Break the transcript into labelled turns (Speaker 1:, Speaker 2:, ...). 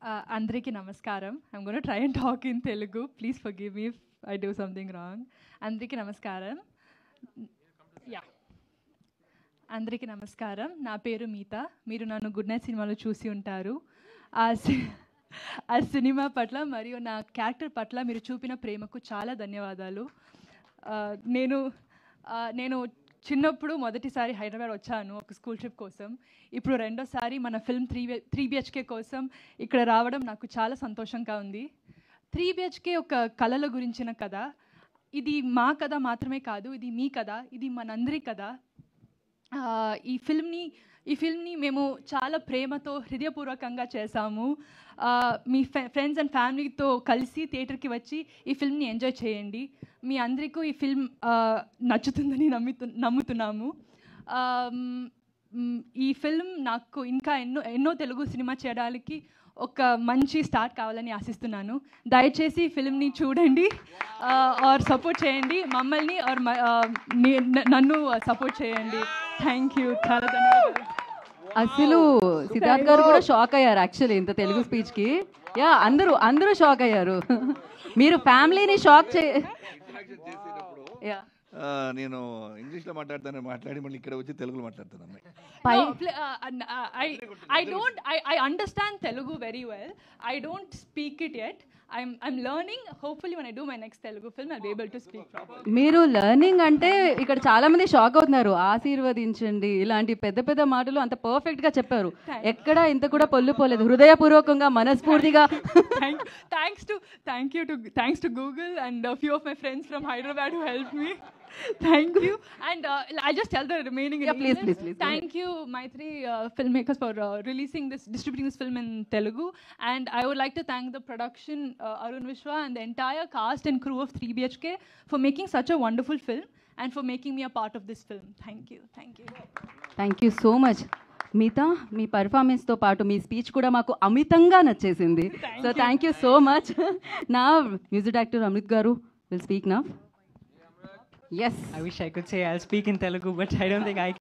Speaker 1: అందరికీ నమస్కారం. I'm going to try and talk in Telugu. Please forgive me if I do something wrong. అందరికీ నమస్కారం. Yeah, అందరికీ నమస్కారం. నా పేరు మీత. మీరు నన్ను గుడ్ నైట్ సినిమాలో చూసి ఉంటారు. ఆ సినిమా పట్ల మరియు నా క్యారెక్టర్ పట్ల మీరు చూపిన ప్రేమకు చాలా ధన్యవాదాలు. నేను చిన్నప్పుడు మొదటిసారి హైదరాబాద్ వచ్చాను ఒక స్కూల్ ట్రిప్ కోసం. ఇప్పుడు రెండోసారి మన ఫిల్మ్ 3 BHK కోసం ఇక్కడ రావడం నాకు చాలా సంతోషంగా ఉంది. 3 BHK ఒక కళల గురించిన కథ. ఇది మా కథ మాత్రమే కాదు, ఇది మీ కథ, ఇది మనందరి కథ. ఈ ఫిల్మ్ని మేము చాలా ప్రేమతో హృదయపూర్వకంగా చేశాము. మీ ఫ్రెండ్స్ అండ్ ఫ్యామిలీతో కలిసి థియేటర్కి వచ్చి ఈ ఫిల్మ్ని ఎంజాయ్ చేయండి. మీ అందరికీ ఈ ఫిల్మ్ నచ్చుతుందని నమ్ముతున్నాము. ఈ ఫిల్మ్ నాకు ఇంకా ఎన్నో తెలుగు సినిమా చేయడానికి ఒక మంచి స్టార్ట్ కావాలని ఆశిస్తున్నాను. దయచేసి ఈ ఫిల్మ్ని చూడండి, ఆర్ సపోర్ట్ చేయండి, మమ్మల్ని ఆర్ నన్ను సపోర్ట్ చేయండి. థ్యాంక్ యూ, చాలా ధన్యవాదాలు.
Speaker 2: అసలు సిద్ధార్థ్ గారు కూడా షాక్ అయ్యారు యాక్చువల్లీ ఇంత తెలుగు స్పీచ్కి. యా, అందరూ షాక్ అయ్యారు. మీరు ఫ్యామిలీని షాక్
Speaker 3: నేను ఇంగ్లీష్లో మాట్లాడి మళ్ళీ ఇక్కడ వచ్చి తెలుగులో మాట్లాడతాను.
Speaker 1: I understand Telugu very well. I don't speak it yet. I'm learning. Hopefully when I do my next Telugu film I'll be able to speak properly.
Speaker 2: మీరు లెర్నింగ్ అంటే ఇక్కడ చాలా మంది షాక్ అవుతున్నారు. ఆశీర్వదించండి ఇలాంటి పెద్ద పెద్ద మాటలు అంత పర్ఫెక్ట్ గా చెప్పారు. ఎక్కడ ఇంత కూడా పొల్లు పోలేదు. హృదయపూర్వకంగా మనస్ఫూర్తిగా
Speaker 1: thanks to Google and a few of my friends from Hyderabad who helped me. Thank you. And I'll just tell the remaining.
Speaker 2: Yeah, please.
Speaker 1: Thank you, Maitri filmmakers, for distributing this film in Telugu. And I would like to thank the production, Arun Vishwa, and the entire cast and crew of 3 BHK for making such a wonderful film and for making me a part of this film. Thank you
Speaker 2: so much. Meetha, మీ పర్ఫార్మెన్స్తో పాటు మీ speech కూడా మాకు అమితంగా నచ్చేసింది. So thank you so much. నా music director Amrit గారు will speak now. Yes.
Speaker 4: I wish I could say I'll speak in Telugu, but I don't think I can.